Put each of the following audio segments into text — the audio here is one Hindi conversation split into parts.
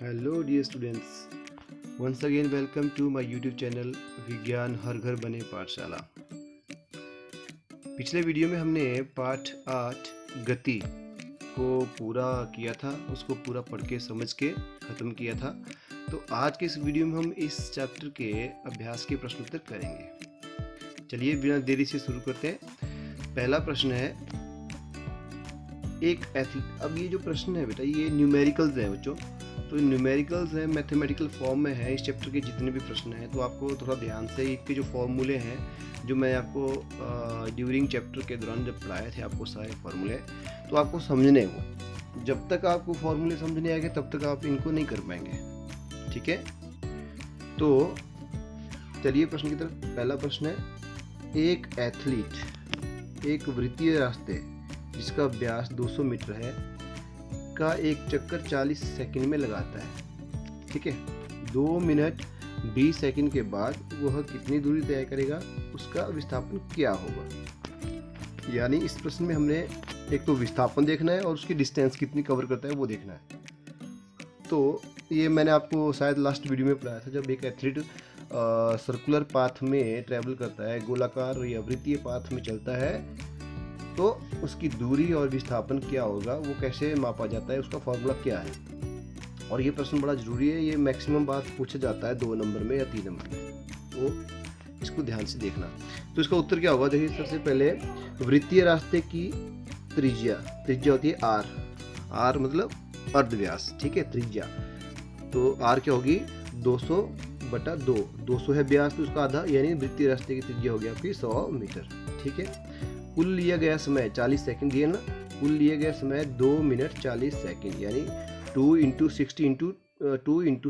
Hello dear students, once again welcome to my YouTube channel विज्ञान हर घर बने पाठशाला। पिछले वीडियो में हमने पाठ 8 गति को पूरा किया था, उसको पूरा पढ़ के समझ के ख़त्म किया था। तो आज के इस वीडियो में हम इस चैप्टर के अभ्यास के प्रश्न उत्तर करेंगे। चलिए बिना देरी से शुरू करते हैं। पहला प्रश्न है, एक एथलीट। अब ये जो प्रश्न है बेटा, ये न्यूमेरिकल्स है बच्चों। तो न्यूमेरिकल्स है, मैथमेटिकल फॉर्म में है। इस चैप्टर के जितने भी प्रश्न हैं तो आपको थोड़ा ध्यान से इसके जो फॉर्मूले हैं, जो मैं आपको ड्यूरिंग चैप्टर के दौरान जब पढ़ाए थे आपको सारे फॉर्मूले, तो आपको समझने वो। जब तक आपको फॉर्मूले समझ नहीं आएंगे तब तक आप इनको नहीं कर पाएंगे। ठीक है, तो चलिए प्रश्न की तरफ। पहला प्रश्न है, एक एथलीट एक वृत्तीय रास्ते जिसका व्यास 200 मीटर है का एक चक्कर 40 सेकंड में लगाता है। ठीक है, 2 मिनट 20 सेकंड के बाद वह कितनी दूरी तय करेगा, उसका विस्थापन क्या होगा। यानी इस प्रश्न में हमने एक तो विस्थापन देखना है और उसकी डिस्टेंस कितनी कवर करता है वो देखना है। तो ये मैंने आपको शायद लास्ट वीडियो में पढ़ाया था। जब एक एथलीट सर्कुलर पाथ में ट्रैवल करता है, गोलाकार या वृत्तीय पाथ में चलता है, तो उसकी दूरी और विस्थापन क्या होगा, वो कैसे मापा जाता है, उसका फॉर्मूला क्या है। और ये प्रश्न बड़ा ज़रूरी है। ये मैक्सिमम बात पूछा जाता है 2 नंबर में या 3 नंबर में, तो इसको ध्यान से देखना। तो इसका उत्तर क्या होगा, देखिए सबसे पहले वृत्तीय रास्ते की त्रिज्या होती है आर मतलब अर्धव्यास। ठीक है, त्रिज्या तो आर क्या होगी, 200/2। 200 है व्यास, तो उसका आधा, यानी वृत्तीय रास्ते की त्रिज्या हो गया आपकी 100 मीटर। ठीक है, कुल लिया गया समय 40 सेकंड दिए ना, कुल लिया गया समय 2 मिनट 40 सेकंड, यानी 2 ×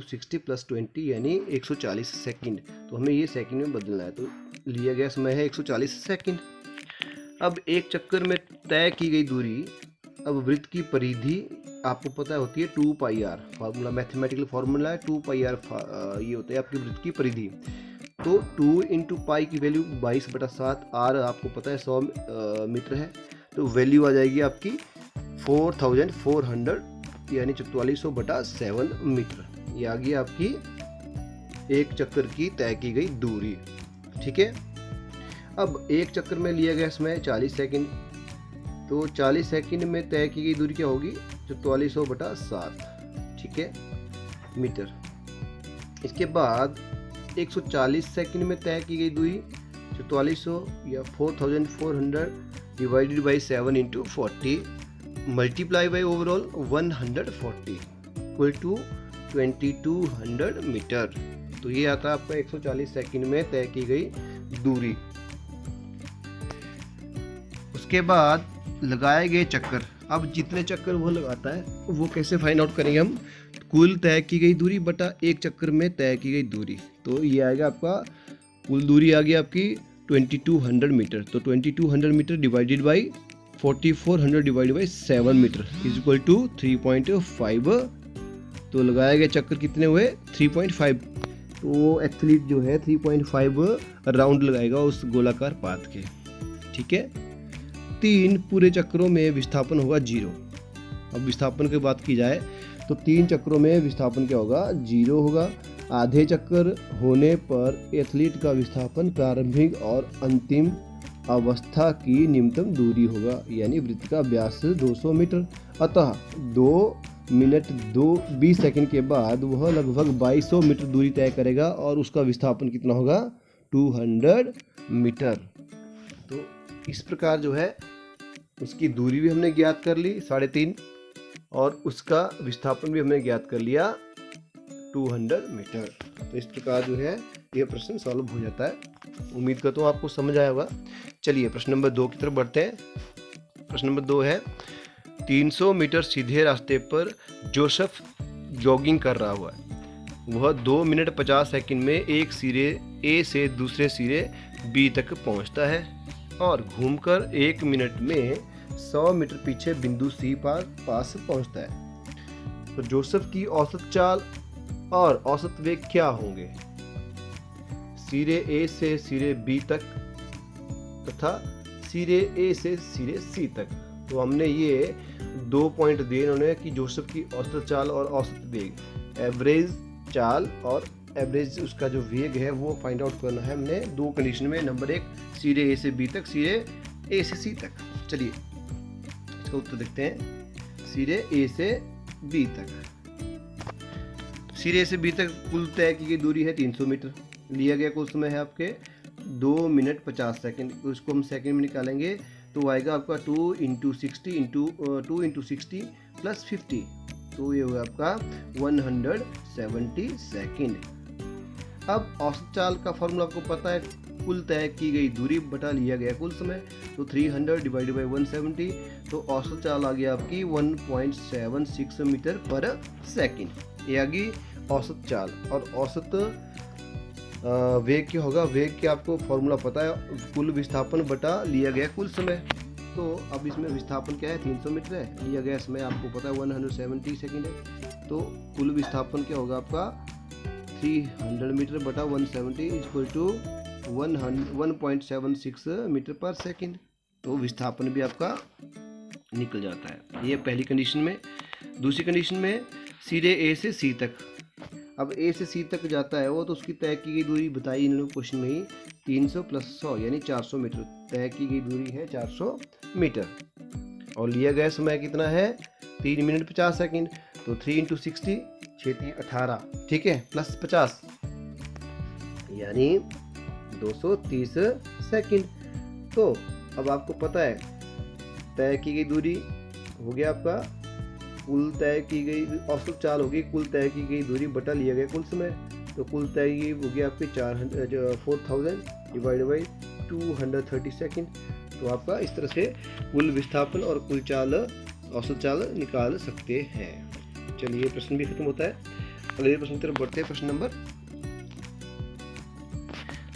60 + 20 यानी 140 सेकंड। तो हमें ये सेकंड में बदलना है, तो लिया गया समय है 140 सेकंड। अब एक चक्कर में तय की गई दूरी, अब वृत्त की परिधि आपको पता होती है 2πr, फार्मूला मैथमेटिकल फार्मूला है 2πr, ये होता है आपकी वृत्त की परिधि। तो 2 × पाई की वैल्यू 22/7, आर आपको पता है 100 मीटर है, तो वैल्यू आ जाएगी आपकी 4400 यानी 4400/7 मीटर। ये आ गई आपकी एक चक्कर की तय की गई दूरी। ठीक है, अब एक चक्कर में लिया गया समय 40 सेकंड, तो 40 सेकंड में तय की गई दूरी क्या होगी, 4400/7। ठीक है, मीटर। इसके बाद 140 सेकंड में तय की गई दूरी 4400 या 4400 divided by 7 × 40 multiply by overall 140 equal to 2200 metre. तो ये आता है आपका 140 सेकंड में तय की गई दूरी। उसके बाद लगाए गए चक्कर, अब जितने चक्कर वो लगाता है वो कैसे फाइंड आउट करेंगे हम, कुल तय की गई दूरी बटा एक चक्कर में तय की गई दूरी। तो ये आएगा आपका, कुल दूरी आ गई आपकी 2200 मीटर, तो 2200 metre divided by 4400 divided by 7 metre is equal to 3.5। तो लगाए गए चक्कर कितने हुए, 3.5। तो एथलीट जो है 3.5 राउंड लगाएगा उस गोलाकार पाथ के। ठीक है, 3 पूरे चक्रों में विस्थापन होगा 0। अब विस्थापन की बात की जाए तो 3 चक्रों में विस्थापन क्या होगा, 0 होगा। आधे चक्कर होने पर एथलीट का विस्थापन प्रारंभिक और अंतिम अवस्था की न्यूनतम दूरी होगा, यानी वृत्त का व्यास 200 मीटर। अतः 2 मिनट 20 सेकंड के बाद वह लगभग 2200 मीटर दूरी तय करेगा और उसका विस्थापन कितना होगा, 200 मीटर। तो इस प्रकार जो है उसकी दूरी भी हमने ज्ञात कर ली 3.5, और उसका विस्थापन भी हमने ज्ञात कर लिया 200 मीटर। तो इस प्रकार जो है यह प्रश्न सॉल्व हो जाता है। उम्मीद करता हूँ आपको समझ आया होगा। चलिए प्रश्न नंबर 2 की तरफ बढ़ते हैं। प्रश्न नंबर 2 है, 300 मीटर सीधे रास्ते पर जोसेफ जॉगिंग कर रहा हुआ है। वह 2 मिनट 50 सेकंड में एक सिरे ए से दूसरे सिरे बी तक पहुंचता है और घूमकर 1 मिनट में 100 मीटर पीछे बिंदु सी पास पहुंचता है। तो जोसेफ की औसत चाल और औसत वेग क्या होंगे, सिरे ए से सिरे बी तक तथा सिरे ए से सिरे सी तक। तो हमने ये 2 पॉइंट दिए इन्होंने कि जोसेफ की औसत चाल और औसत वेग। एवरेज चाल और एवरेज उसका जो वेग है वो फाइंड आउट करना है हमने दो कंडीशन में। नंबर एक, सिरे ए से बी तक, सिरे ए से सी तक। चलिए इसका उत्तर देखते हैं। सिरे ए से बी तक, सिरे से बी तक कुल तय की गई दूरी है 300 मीटर। लिया गया कुल समय है आपके 2 मिनट 50 सेकेंड। उसको हम सेकेंड में निकालेंगे तो आएगा आपका 2 × 60 प्लस 50, तो ये होगा आपका 170 सेकेंड। अब औसत चाल का फॉर्मूला आपको पता है, कुल तय की गई दूरी बटा लिया गया कुल समय, तो 300 डिवाइडेड बाई 170, तो औसत चाल आ गया आपकी 1.76 मीटर पर सेकेंड। ये आ गई औसत चाल। और औसत वेग क्या होगा, वेग के आपको फॉर्मूला पता है, कुल विस्थापन बटा लिया गया कुल समय। तो अब इसमें विस्थापन क्या है, 300 मीटर है, लिया गया समय आपको पता है 170 सेकेंड है, तो कुल विस्थापन क्या होगा आपका 300 मीटर बटा 170 इक्वल टू 1.76 मीटर पर सेकेंड। तो विस्थापन भी आपका निकल जाता है। ये पहली कंडीशन में। दूसरी कंडीशन में, सीधे ए से सी तक। अब ए से सी तक जाता है वो, तो उसकी तय की गई दूरी बताई इन लोग क्वेश्चन में ही, 300 प्लस 100 यानी 400 मीटर। तय की गई दूरी है 400 मीटर और लिया गया समय कितना है, 3 मिनट 50 सेकेंड। तो 3 × 60 6 18, ठीक है, प्लस 50 यानी 230 सेकेंड। तो अब आपको पता है तय की गई दूरी हो गया आपका, कुल तय की गई औसत चाल होगी कुल तय की गई दूरी बटा लिया गया कुल समय। तो कुल तय की हो गया आपकी 4000 डिवाइड बाई 230 सेकेंड। तो आपका इस तरह से कुल विस्थापन और कुल चाल औसत चाल निकाल सकते हैं। चलिए प्रश्न भी खत्म होता है। अगले प्रश्न की तरफ बढ़ते हैं। प्रश्न नंबर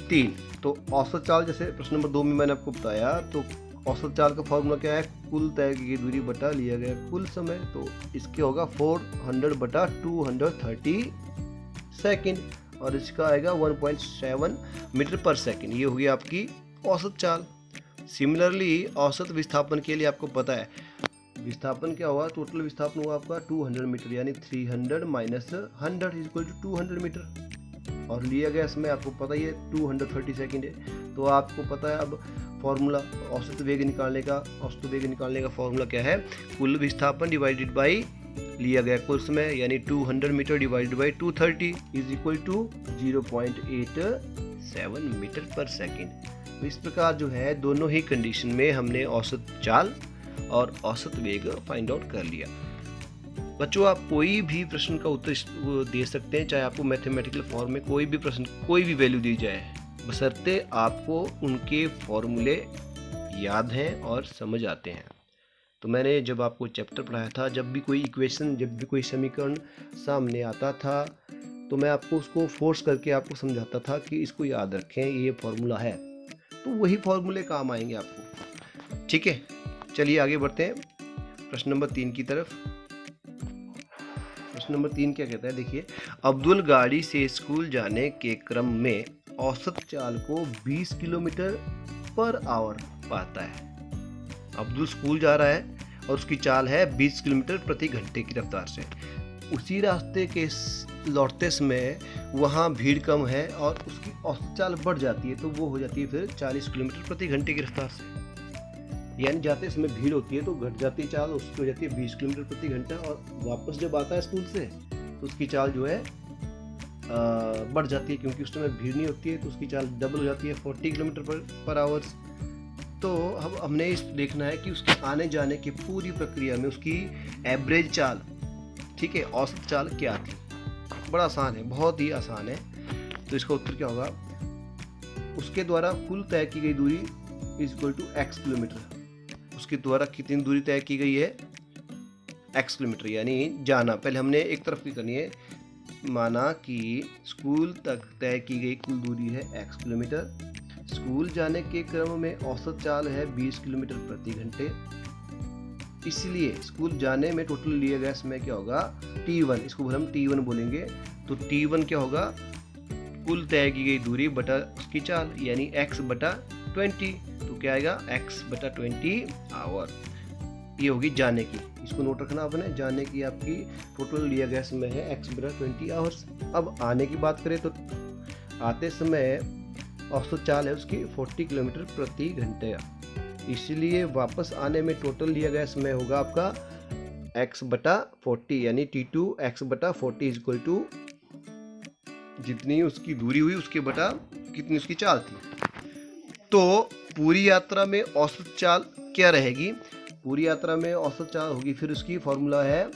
3। तो औसत चाल, जैसे प्रश्न नंबर 2 में मैंने आपको बताया, तो औसत चाल का फॉर्मूला क्या है, कुल तय की गई दूरी बटा लिया गया कुल समय। तो इसके होगा 400 बटा 230 सेकेंड और इसका आएगा 1.7 मीटर पर सेकेंड। ये होगी आपकी औसत चाल। सिमिलरली औसत विस्थापन के लिए आपको पता है विस्थापन क्या हुआ, टोटल विस्थापन हुआ आपका 200 मीटर यानी 300 माइनस 100 इक्वल टू 200 मीटर और लिया गया समय आपको पता ही है 230 सेकेंड है। तो आपको पता है अब फॉर्मूला औसत वेग निकालने का फॉर्मूला क्या है, कुल विस्थापन डिवाइडेड बाई लिया गया कुल समय यानी 200 metre divided by 230 is equal to 0.87 metre पर सेकेंड। तो इस प्रकार जो है दोनों ही कंडीशन में हमने औसत चाल और औसत वेग फाइंड आउट कर लिया। बच्चों आप कोई भी प्रश्न का उत्तर दे सकते हैं, चाहे आपको मैथमेटिकल फॉर्म में कोई भी प्रश्न कोई भी वैल्यू दी जाए, बशर्ते आपको उनके फॉर्मूले याद हैं और समझ आते हैं। तो मैंने जब आपको चैप्टर पढ़ाया था, जब भी कोई इक्वेशन, जब भी कोई समीकरण सामने आता था, तो मैं आपको उसको फोर्स करके आपको समझाता था कि इसको याद रखें, ये फॉर्मूला है, तो वही फॉर्मूले काम आएंगे आपको। ठीक है, चलिए आगे बढ़ते हैं प्रश्न नंबर 3 की तरफ। प्रश्न नंबर 3 क्या कहता है, देखिए, अब्दुल गाड़ी से स्कूल जाने के क्रम में औसत चाल को 20 किलोमीटर पर आवर पाता है। अब्दुल स्कूल जा रहा है और उसकी चाल है 20 किलोमीटर प्रति घंटे की रफ्तार से। उसी रास्ते के लौटते समय वहाँ भीड़ कम है और उसकी औसत चाल बढ़ जाती है, तो वो हो जाती है फिर 40 किलोमीटर प्रति घंटे की रफ्तार से। यानी जाते समय भीड़ होती है तो घट जाती है चाल, उसकी हो जाती है 20 किलोमीटर प्रति घंटा, और वापस जब आता है स्कूल से तो उसकी चाल जो है बढ़ जाती है, क्योंकि उस समय भीड़ नहीं होती है, तो उसकी चाल डबल हो जाती है 40 किलोमीटर पर आवर्स। तो अब हमने इस देखना है कि उसके आने जाने की पूरी प्रक्रिया में उसकी एवरेज चाल, ठीक है, औसत चाल क्या थी। बड़ा आसान है, बहुत ही आसान है। तो इसका उत्तर क्या होगा, उसके द्वारा कुल तय की गई दूरी is equal to x kilometre. उसके द्वारा कितनी दूरी तय की गई है, x किलोमीटर, यानी जाना। पहले हमने एक तरफ की करनी है, माना कि स्कूल तक तय की गई कुल दूरी है x किलोमीटर, स्कूल जाने के क्रम में औसत चाल है 20 किलोमीटर प्रति घंटे, इसलिए स्कूल जाने में टोटल लिया गया समय क्या होगा, t1, इसको हम t1 बोलेंगे। तो t1 क्या होगा, कुल तय की गई दूरी बटा उसकी चाल, यानी x बटा 20। तो क्या आएगा, x बटा 20 आवर। ये होगी जाने की, इसको नोट रखना आपने, जाने की आपकी टोटल लिया गया समय है x बटा 20 आवर्स। अब आने की बात करें तो आते समय औसत चाल है उसकी 40 किलोमीटर प्रति घंटे, इसलिए वापस आने में टोटल लिया गया समय होगा आपका x बटा 40 यानी T2 x बटा 40 इज इक्वल टू जितनी उसकी दूरी हुई उसके बटा कितनी उसकी चाल थी। तो पूरी यात्रा में औसत चाल क्या रहेगी, पूरी यात्रा में औसत चाल होगी, फिर उसकी फॉर्मूला है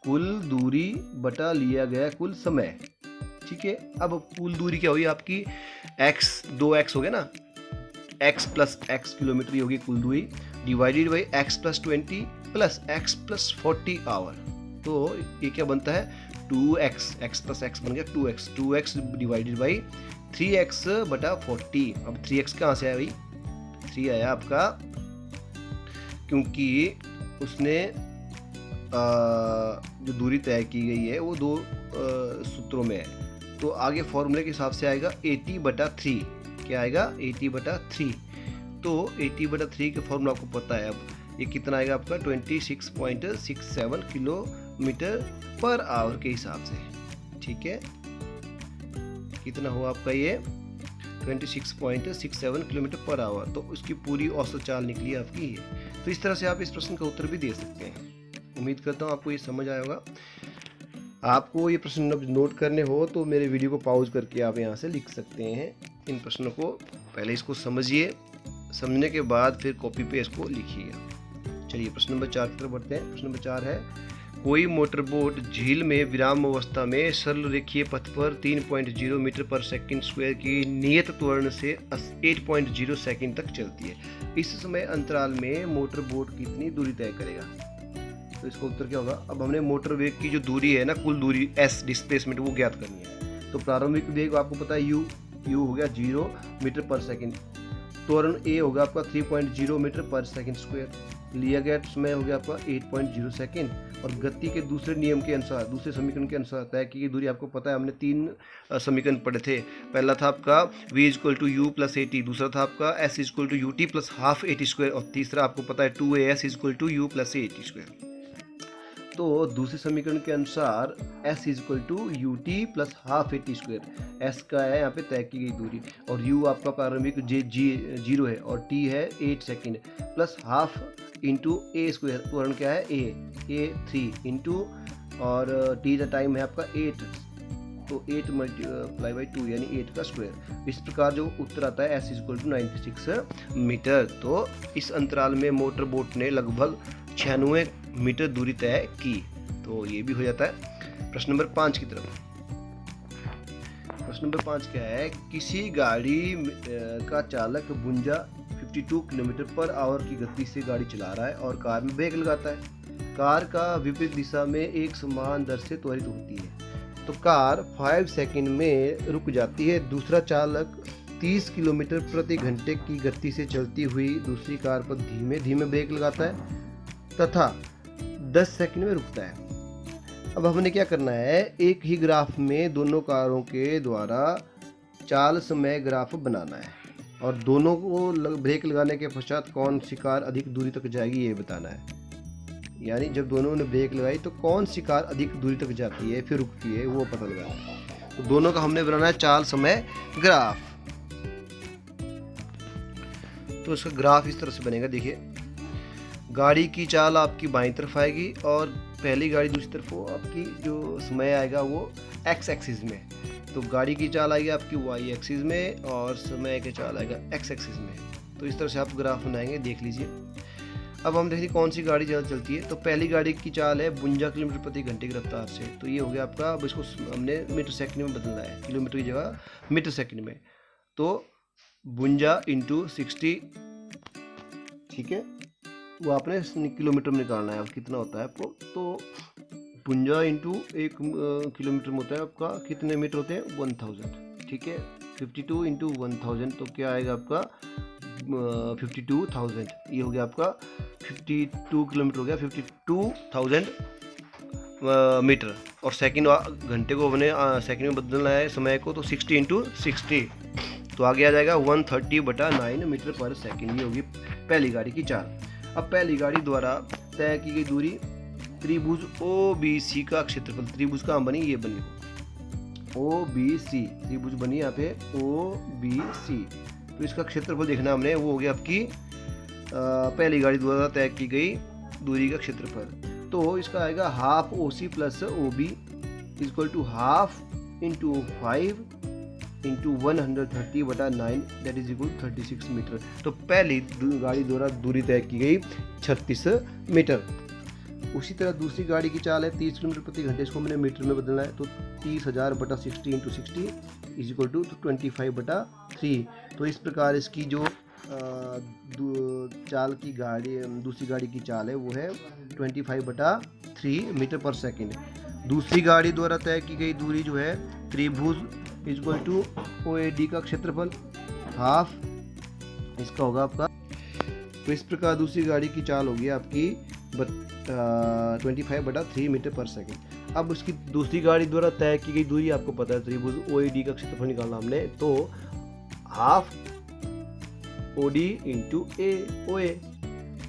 कुल दूरी बटा लिया गया कुल समय। ठीक है, अब कुल दूरी क्या हुई आपकी x 2x हो गया ना, x प्लस x किलोमीटर ही होगी कुल दूरी, divided by x plus 20 plus x plus 40 hour. तो ये क्या बनता है 2x, x प्लस x बन गया 2x, 2x divided by 3x बटा 40। अब 3x कहाँ से आया भाई, 3 आया आपका क्योंकि उसने जो दूरी तय की गई है वो 2 सूत्रों में है, तो आगे फॉर्मूले के हिसाब से आएगा 80 बटा 3। क्या आएगा 80 बटा 3। तो 80 बटा 3 का फॉर्मूला आपको पता है, अब ये कितना आएगा आपका 26.67 किलोमीटर पर आवर के हिसाब से। ठीक है, कितना हुआ आपका ये 26.67 किलोमीटर पर आवर, तो उसकी पूरी औसत चाल निकली आपकी ये। तो इस तरह से आप इस प्रश्न का उत्तर भी दे सकते हैं। उम्मीद करता हूँ आपको ये समझ आया होगा। आपको ये प्रश्न नोट करने हो तो मेरे वीडियो को पॉज करके आप यहाँ से लिख सकते हैं इन प्रश्नों को। पहले इसको समझिए, समझने के बाद फिर कॉपी पे इसको लिखिएगा। चलिए प्रश्न नंबर 4 की तरफ बढ़ते हैं। प्रश्न नंबर 4 है, कोई मोटर बोट झील में विराम अवस्था में सरल रेखीय पथ पर 3.0 मीटर पर सेकंड स्क्वायर की नियत त्वरण से 8.0 सेकंड तक चलती है। इस समय अंतराल में मोटर बोट कितनी दूरी तय करेगा। तो इसका उत्तर क्या होगा, अब हमने मोटर वेग की जो दूरी है ना, कुल दूरी s डिस्प्लेसमेंट वो ज्ञात करनी है। तो प्रारंभिक वेग आपको पता है u हो गया 0 मीटर पर सेकंड, त्वरण a होगा आपका 3.0 मीटर पर सेकंड स्क्वायर, लिया गया समय हो गया आपका 8.0 सेकंड, और गति के दूसरे नियम के अनुसार, दूसरे समीकरण के अनुसार तय की गई दूरी आपको पता है, हमने 3 समीकरण पढ़े थे। पहला था आपका v equal to u plus a t, दूसरा था आपका s equal to u t plus half a t square, और तीसरा आपको पता है 2as equal to u plus a t square. तो दूसरे समीकरण के अनुसार s equal to u t plus half a t square, s का है यहाँ पे तय की गई दूरी, और u आपका प्रारंभिक जीरो है, और t है 8 सेकेंड प्लस हाफ इंटू ए स्क्वायर, त्वरण क्या है a 3 इंटू, और t का टाइम है आपका 8, तो 8 मल्टीप्लाई बाई 2 यानी 8 का स्क्वायर। इस प्रकार जो उत्तर आता है s इक्वल टू 96 मीटर। तो इस अंतराल में मोटर बोट ने लगभग 96 मीटर दूरी तय की। तो ये भी हो जाता है। प्रश्न नंबर 5 की तरफ। प्रश्न नंबर 5 क्या है, किसी गाड़ी का चालक भुंजा 52 किलोमीटर पर आवर की गति से गाड़ी चला रहा है और कार में ब्रेक लगाता है। कार का विपरीत दिशा में एक समान दर से त्वरित होती है, तो कार 5 सेकंड में रुक जाती है। दूसरा चालक 30 किलोमीटर प्रति घंटे की गति से चलती हुई दूसरी कार पर धीमे धीमे ब्रेक लगाता है तथा 10 सेकंड में रुकता है। अब हमने क्या करना है, एक ही ग्राफ में दोनों कारों के द्वारा चाल समय ग्राफ बनाना है, और दोनों को ब्रेक लगाने के पश्चात कौन सी कार अधिक दूरी तक जाएगी ये बताना है। यानी जब दोनों ने ब्रेक लगाई तो कौन सी कार अधिक दूरी तक जाती है फिर रुकती है वो पता लगाना है। तो दोनों का हमने बनाना है चाल समय ग्राफ। तो इसका ग्राफ इस तरह से बनेगा, देखिए गाड़ी की चाल आपकी बाईं तरफ आएगी और पहली गाड़ी दूसरी तरफ हो, आपकी जो समय आएगा वो x एक्सिस में। तो गाड़ी की चाल आएगी आपकी y एक्सिस में और समय की चाल आएगा x एक्सिस में। तो इस तरह से आप ग्राफ बनाएंगे, देख लीजिए। अब हम देखिए कौन सी गाड़ी ज़्यादा चलती है। तो पहली गाड़ी की चाल है 52 किलोमीटर प्रति घंटे की रफ्तार से, तो ये हो गया आपका। अब इसको हमने मीटर सेकंड में बदलना है, किलोमीटर की जगह मीटर सेकंड में। तो 52 इंटू 60, ठीक है, वो आपने किलोमीटर में निकालना है। अब कितना होता है आपको, तो 52 इंटू 1 किलोमीटर में होता है आपका, कितने मीटर होते हैं 1000, ठीक है। 52 इंटू 1000 तो क्या आएगा आपका 52,000। ये हो गया आपका 52 किलोमीटर हो गया 52,000 मीटर। और सेकंड घंटे को हमने सेकंड में बदलना है समय को, तो 60 इंटू 60 तो आगे आ जाएगा 130/9 मीटर पर सेकंड। ये होगी पहली गाड़ी की चाल। अब पहली गाड़ी द्वारा तय की गई दूरी त्रिभुज OBC का क्षेत्रफल, त्रिभुज कहाँ बनी, ये बनी OBC, त्रिभुज बनी यहाँ पे OBC। तो इसका क्षेत्रफल देखना हमने, वो हो गया आपकी पहली गाड़ी द्वारा तय की गई दूरी का क्षेत्रफल। तो इसका आएगा half OC plus OB equal to half into 5 into 130/9 that is equal 36 metre. तो पहली गाड़ी द्वारा दूरी तय की गई 36 मीटर। उसी तरह दूसरी गाड़ी की चाल है 30 किलोमीटर प्रति घंटे, इसको मैंने मीटर में बदलना है। तो 30,000/60 इंटू 60 इज इक्वल टू 25/3। तो इस प्रकार इसकी जो चाल की गाड़ी, दूसरी गाड़ी की चाल है वो है 25/3 मीटर पर सेकेंड। दूसरी गाड़ी द्वारा तय की गई दूरी जो है त्रिभुज इक्वल टू OAD का क्षेत्रफल हाफ इसका होगा आपका। तो इस प्रकार दूसरी गाड़ी की चाल होगी आपकी 25/3 मीटर पर सेकेंड। अब उसकी दूसरी गाड़ी द्वारा तय की गई दूरी आपको पता है, त्रिभुज OAD का क्षेत्रफल निकालना हमने, तो हाफ OD इंटू OA,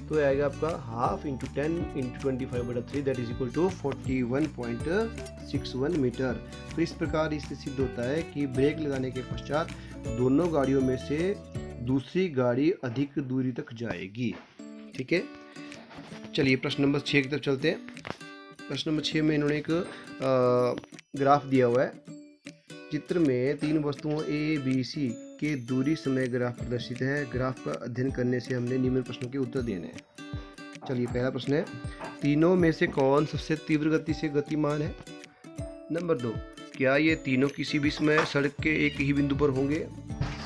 तो आएगा आपका half into 10 into 25/3 that is equal to 41.61 metre. तो इस प्रकार इससे सिद्ध होता है कि ब्रेक लगाने के पश्चात दोनों गाड़ियों में से दूसरी गाड़ी अधिक दूरी तक जाएगी। ठीक है, चलिए प्रश्न नंबर 6 की तरफ चलते हैं। प्रश्न नंबर 6 में इन्होंने एक ग्राफ दिया हुआ है। चित्र में 3 वस्तुओं ABC के दूरी समय ग्राफ प्रदर्शित है। ग्राफ का अध्ययन करने से हमने निम्न प्रश्नों के उत्तर देने हैं। चलिए पहला प्रश्न है, तीनों में से कौन सबसे तीव्र गति से गतिमान है। नंबर 2, क्या ये तीनों किसी भी समय सड़क के एक ही बिंदु पर होंगे।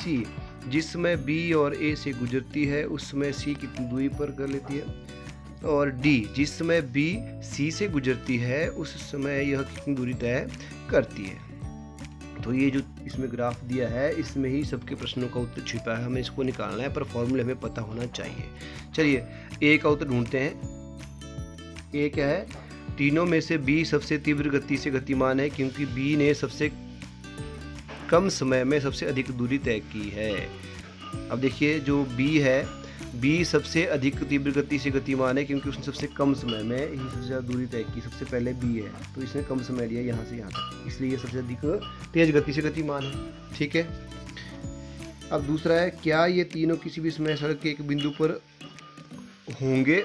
C, जिस समय B और A से गुजरती है उस समय C कितनी दूरी पर कर लेती है। और D, जिस समय B C से गुजरती है उस समय यह कितनी दूरी तय करती है। तो ये जो इसमें ग्राफ दिया है इसमें ही सबके प्रश्नों का उत्तर छिपा है, हमें इसको निकालना है, पर फॉर्मूले हमें पता होना चाहिए। चलिए A का उत्तर ढूंढते हैं। A क्या है, तीनों में से B सबसे तीव्र गति से गतिमान है क्योंकि B ने सबसे कम समय में सबसे अधिक दूरी तय की है। अब देखिए जो B है, B सबसे अधिक तीव्र गति से गतिमान है क्योंकि उसने सबसे कम समय में ही सबसे ज़्यादा दूरी तय की। सबसे पहले B है तो इसने कम समय लिया यहाँ से यहाँ तक, इसलिए ये सबसे अधिक तेज गति से गतिमान है। ठीक है, अब दूसरा है, क्या ये तीनों किसी भी समय सड़क के एक बिंदु पर होंगे।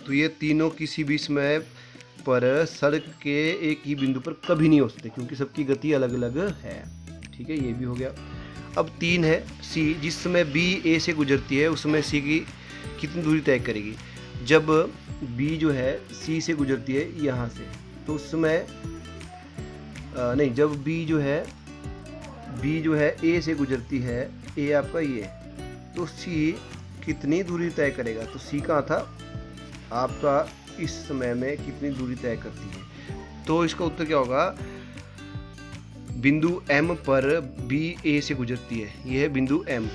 तो ये तीनों किसी भी समय पर सड़क के एक ही बिंदु पर कभी नहीं हो सकते क्योंकि सबकी गति अलग अलग है। ठीक है, ये भी हो गया। अब 3 है, C, जिस समय B A से गुजरती है उस समय C की कितनी दूरी तय करेगी। जब B जो है C से गुजरती है यहाँ से, तो उस समय नहीं, जब B जो है A से गुजरती है, A आपका ये, तो C कितनी दूरी तय करेगा। तो C कहाँ था आपका, इस समय में कितनी दूरी तय करती है। तो इसका उत्तर क्या होगा, बिंदु M पर B A से गुजरती है, यह है बिंदु M।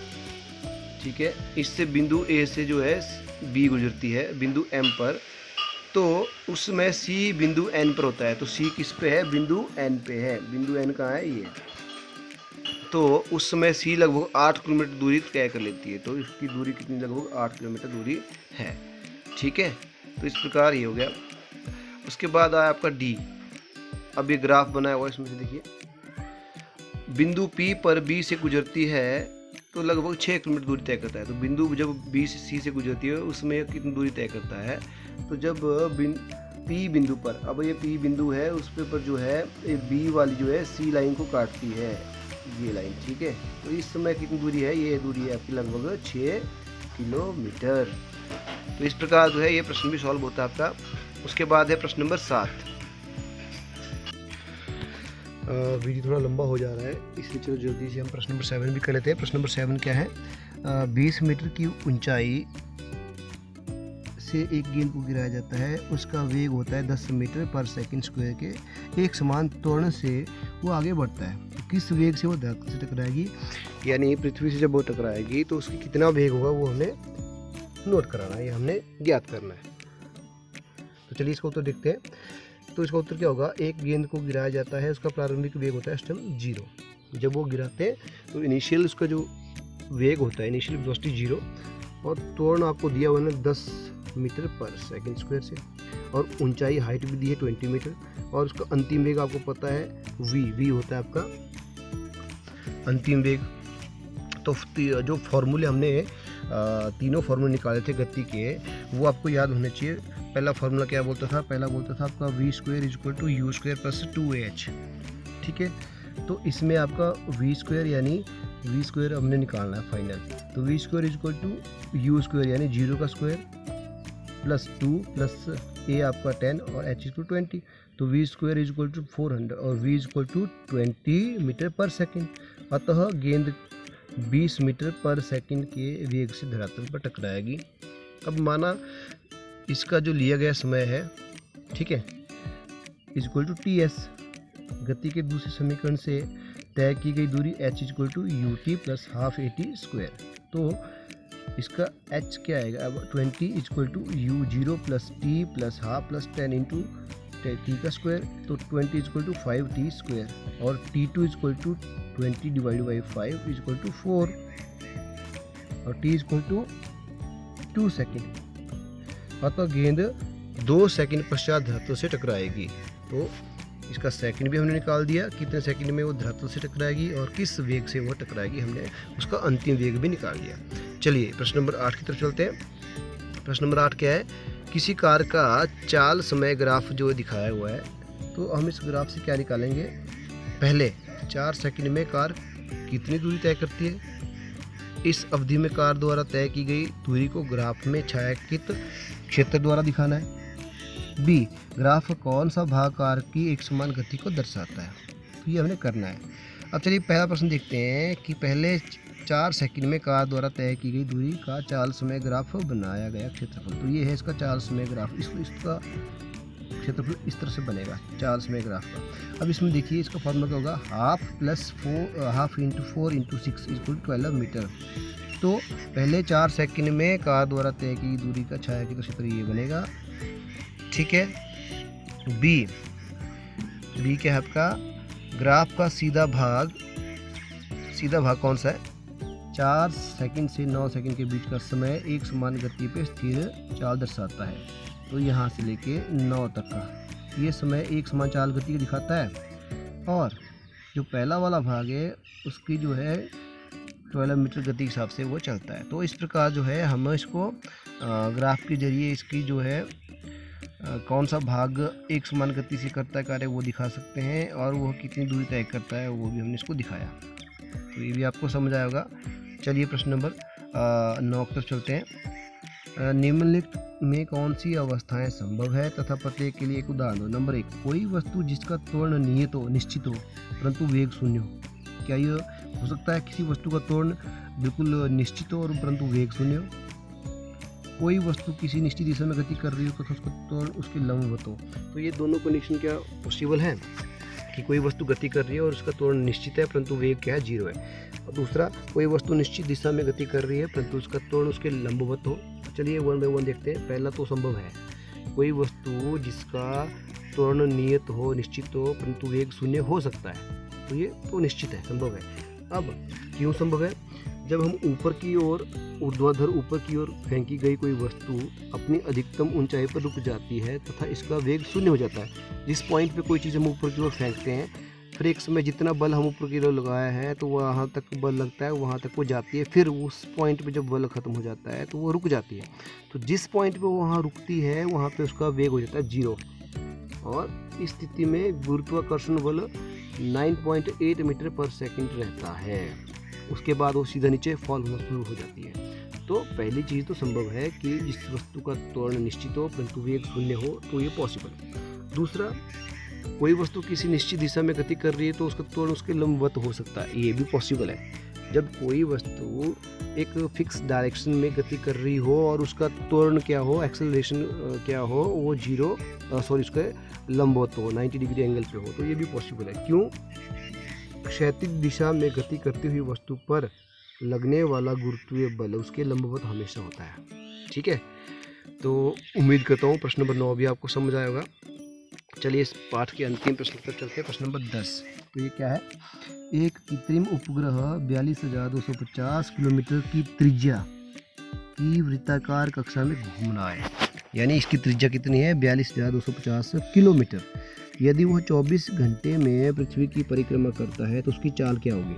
ठीक है, इससे बिंदु A से जो है B गुजरती है बिंदु M पर, तो उसमें C बिंदु N पर होता है। तो C किस पे है, बिंदु N पे है। बिंदु N कहाँ है, ये। तो उस समय C लगभग 8 किलोमीटर दूरी तय कर लेती है। तो इसकी दूरी कितनी, लगभग 8 किलोमीटर दूरी है। ठीक है, तो इस प्रकार ये हो गया। उसके बाद आया आपका D। अब ये ग्राफ बनाया हुआ है, इसमें से देखिए, बिंदु P पर B से गुजरती है तो लगभग 6 किलोमीटर दूरी तय करता है। तो बिंदु जब B से C से गुजरती है उसमें यह कितनी दूरी तय करता है। तो जब P बिंदु पर, अब ये P बिंदु है, उस पर जो है B वाली जो है C लाइन को काटती है, ये लाइन। ठीक है, तो इस समय कितनी दूरी है, ये दूरी है आपकी लगभग 6 किलोमीटर। तो इस प्रकार जो है ये प्रश्न भी सॉल्व होता है आपका। उसके बाद है प्रश्न नंबर 7। वीडियो थोड़ा लंबा हो जा रहा है इसलिए चलो जल्दी से हम प्रश्न नंबर 7 भी कर लेते हैं। प्रश्न नंबर 7 क्या है, 20 मीटर की ऊंचाई से एक गेंद को गिराया जाता है, उसका वेग होता है 10 मीटर पर सेकंड स्क्वायर के, एक समान त्वरण से वो आगे बढ़ता है। तो किस वेग से वो धरती से टकराएगी, यानी पृथ्वी से जब वो टकराएगी तो उसकी कितना वेग होगा वो हमें नोट कराना है, ये हमने ज्ञात करना है। तो चलिए इसका उत्तर देखते हैं। तो इसका उत्तर क्या होगा, एक गेंद को गिराया जाता है, उसका प्रारंभिक वेग होता है स्टम 0। जब वो गिराते हैं तो इनिशियल उसका जो वेग होता है, इनिशियल वेलोसिटी 0, और त्वरण आपको दिया हुआ है 10 मीटर पर सेकंड स्क्वायर से, और ऊंचाई हाइट भी दी है 20 मीटर, और उसका अंतिम वेग आपको पता है v होता है आपका अंतिम वेग। तो जो फॉर्मूले हमने तीनों फार्मूले निकाले थे गति के, वो आपको याद होने चाहिए। पहला फार्मूला क्या बोलता था? पहला बोलता था आपका v square is equal to u square plus 2h, ठीक है। तो इसमें आपका v स्क्वायर यानी v स्क्वायर हमने निकालना है फाइनल, तो v square is equal to u square यानी 0 का स्क्वायर प्लस 2 प्लस a आपका 10 और h इक्वल 20, तो v square is equal to 400 और v is equal to 20 metre पर सेकेंड। अतः गेंद 20 मीटर पर सेकंड के वेग से धरातल पर टकराएगी। अब माना इसका जो लिया गया समय है, ठीक है, इज इक्वल टू ts, गति के दूसरे समीकरण से तय की गई दूरी h is equal to u t plus half a t square. तो इसका h क्या आएगा? अब 20 is equal to u 0 plus t plus half plus 10 into t का स्क्वायर, तो 20 is equal to 5t square, और t2 is equal to 20 divide by 5 is equal to 4, और t is equal to 2 second. अतः गेंद 2 सेकेंड पश्चात धरातल से टकराएगी। तो इसका सेकंड भी हमने निकाल दिया, कितने सेकंड में वो धरातल से टकराएगी और किस वेग से वो टकराएगी, हमने उसका अंतिम वेग भी निकाल दिया। चलिए प्रश्न नंबर 8 की तरफ चलते हैं। प्रश्न नंबर 8 क्या है? किसी कार का चाल समय ग्राफ जो दिखाया हुआ है, तो हम इस ग्राफ से क्या निकालेंगे? पहले 4 सेकंड में कार कितनी दूरी तय करती है, इस अवधि में कार द्वारा तय की गई दूरी को ग्राफ में छायांकित क्षेत्र द्वारा दिखाना है। बी, ग्राफ कौन सा भाग कार की एक समान गति को दर्शाता है, तो ये हमने करना है। अब चलिए पहला प्रश्न देखते हैं कि पहले 4 सेकंड में कार द्वारा तय की गई दूरी का चाल समय ग्राफ बनाया गया क्षेत्रफल। तो ये है इसका चाल समय ग्राफ, इसका क्षेत्रफल इस तरह से बनेगा चाल समय ग्राफ का। अब इसमें देखिए इसका फॉर्मूला क्या होगा? Half into 4 into 6 equal 12 metre. तो पहले 4 सेकंड में कार द्वारा तय की दूरी का छायांकित क्षेत्र ये बनेगा, ठीक है। बी क्या है आपका? ग्राफ का सीधा भाग कौन सा है? 4 सेकंड से 9 सेकंड के बीच का समय एक समान गति पे स्थिर चाल दर्शाता है। तो यहाँ से लेके 9 तक का ये समय एक समान चाल गति दिखाता है, और जो पहला वाला भाग है उसकी जो है 12 मीटर गति के हिसाब से वो चलता है। तो इस प्रकार जो है हम इसको ग्राफ के जरिए इसकी जो है कौन सा भाग एक समान गति से करता है कार्य वो दिखा सकते हैं, और वो कितनी दूरी तय करता है वो भी हमने इसको दिखाया। तो ये भी आपको समझ आएगा। चलिए प्रश्न नंबर 9 की तरफ चलते हैं। निम्नलिखित में कौन सी अवस्थाएं संभव है तथा प्रत्येक के लिए एक उदाहरण दो। नंबर 1, कोई वस्तु जिसका त्वरण निश्चित हो परंतु वेग शून्य हो। क्या ये हो सकता है किसी वस्तु का त्वरण बिल्कुल निश्चित हो और परंतु वेग शून्य हो? कोई वस्तु किसी निश्चित दिशा में गति कर रही हो तथा उसका त्वरण उसके लंबवत हो। तो ये दोनों कंडीशन क्या पॉसिबल है कि कोई वस्तु गति कर रही है और उसका त्वरण निश्चित है परंतु वेग क्या है? 0 है। और दूसरा, कोई वस्तु निश्चित दिशा में गति कर रही है परंतु उसका त्वरण उसके लंबवत हो। चलिए 1 बाय 1 देखते हैं। पहला तो संभव है, कोई वस्तु जिसका त्वरण निश्चित हो परंतु वेग शून्य हो सकता है, तो ये तो निश्चित है, संभव है। अब क्यों संभव है? जब हम ऊपर की ओर ऊर्ध्वाधर ऊपर की ओर फेंकी गई कोई वस्तु अपनी अधिकतम ऊंचाई पर रुक जाती है तथा इसका वेग शून्य हो जाता है। जिस पॉइंट पे कोई चीज़ हम ऊपर की ओर फेंकते हैं, फिर एक समय जितना बल हम ऊपर की ओर लगाया है तो वहाँ तक बल लगता है, वहाँ तक वो जाती है। फिर उस पॉइंट पे जब बल खत्म हो जाता है तो वो रुक जाती है। तो जिस पॉइंट पे वहाँ रुकती है वहाँ पे उसका वेग हो जाता है 0, और इस स्थिति में गुरुत्वाकर्षण बल 9.8 मीटर पर सेकंड रहता है। उसके बाद वो सीधा नीचे फॉल होना शुरू हो जाती है। तो पहली चीज़ तो संभव है कि जिस वस्तु का त्वरण निश्चित हो परंतु वेग शून्य हो, तो ये पॉसिबल। दूसरा, कोई वस्तु किसी निश्चित दिशा में गति कर रही है तो उसका त्वरण उसके लंबवत हो सकता है, ये भी पॉसिबल है। जब कोई वस्तु एक फिक्स डायरेक्शन में गति कर रही हो और उसका त्वरण क्या हो, एक्सेलरेशन क्या हो, वो उसके लंबवत हो, 90 डिग्री एंगल पे हो, तो ये भी पॉसिबल है। क्यों? क्षैतिज दिशा में गति करती हुई वस्तु पर लगने वाला गुरुत्वीय बल उसके लंबवत हमेशा होता है। ठीक है, तो उम्मीद करता हूँ प्रश्न नंबर 9 भी आपको समझ आएगा। चलिए इस पाठ के अंतिम प्रश्न पर चलते हैं, प्रश्न नंबर 10। तो ये क्या है? एक कृत्रिम उपग्रह 42,250 किलोमीटर की त्रिज्या की वृत्ताकार कक्षा में घूमना है, यानी इसकी त्रिज्या कितनी है 42,250 किलोमीटर। यदि वह 24 घंटे में पृथ्वी की परिक्रमा करता है तो उसकी चाल क्या होगी।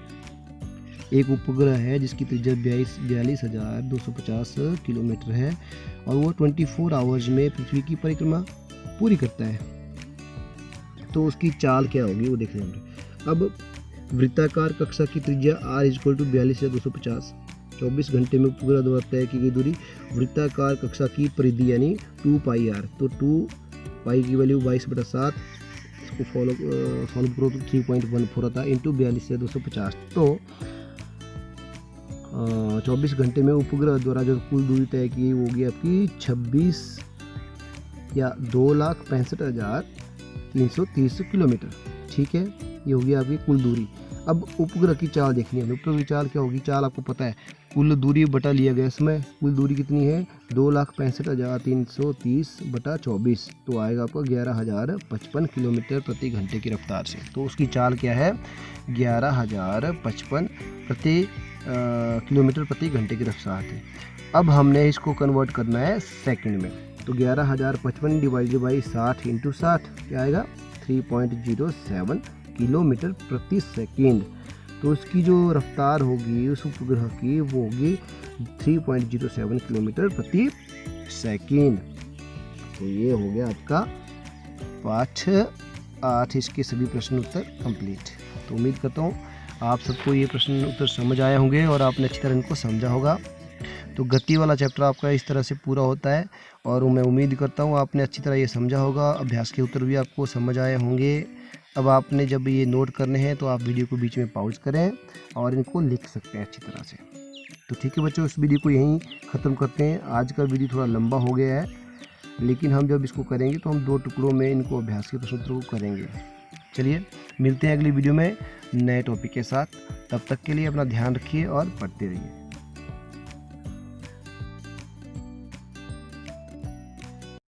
एक उपग्रह है जिसकी त्रिज्या 42,250 किलोमीटर है और वो 24 आवर्स में पृथ्वी की परिक्रमा पूरी करता है, तो उसकी चाल क्या होगी वो देख लेंगे। अब वृत्ताकार कक्षा की त्रिज्या r = 42,250, 24 घंटे में उपग्रह द्वारा तय की गई दूरी। वृत्ताकार कक्षा की परिधि यानी 2πr, तो 2π की वैल्यू 22/7, इसको सॉल्व करो तो 3.14 आता है इंटू 42,250। तो 24 घंटे में उपग्रह द्वारा जो कुल दूरी तय की वो होगी आपकी 2,65,330 किलोमीटर। ठीक है, ये होगी आपकी कुल दूरी। अब उपग्रह की चाल देखनी है। उपग्रह की चाल क्या होगी, चाल आपको पता है, कुल दूरी बटा लिया गया इसमें, कुल दूरी कितनी है 2,65,330/24, तो आएगा आपका 11,055 किलोमीटर प्रति घंटे की रफ्तार से। तो उसकी चाल क्या है 11,055 किलोमीटर प्रति घंटे की रफ्तार से। अब हमने इसको कन्वर्ट करना है सेकंड में, तो 11,055 डिवाइडेड बाई 60 इंटू 60 क्या आएगा 3.07 किलोमीटर प्रति सेकेंड। तो उसकी जो रफ्तार होगी उस उपग्रह की वो होगी 3.07 किलोमीटर प्रति सेकेंड। तो ये हो गया आपका पाठ 8, इसके सभी प्रश्न उत्तर कंप्लीट। तो उम्मीद करता हूँ आप सबको ये प्रश्न उत्तर समझ आए होंगे और आपने अच्छी तरह इनको समझा होगा। तो गति वाला चैप्टर आपका इस तरह से पूरा होता है और मैं उम्मीद करता हूँ आपने अच्छी तरह ये समझा होगा। अभ्यास के उत्तर भी आपको समझ आए होंगे। अब आपने जब ये नोट करने हैं तो आप वीडियो को बीच में पॉज करें और इनको लिख सकते हैं अच्छी तरह से। तो ठीक है बच्चों, इस वीडियो को यहीं ख़त्म करते हैं। आज का वीडियो थोड़ा लंबा हो गया है, लेकिन हम जब इसको करेंगे तो हम 2 टुकड़ों में इनको अभ्यास के प्रश्न उत्तर को करेंगे। चलिए मिलते हैं अगली वीडियो में नए टॉपिक के साथ। तब तक के लिए अपना ध्यान रखिए और पढ़ते रहिए।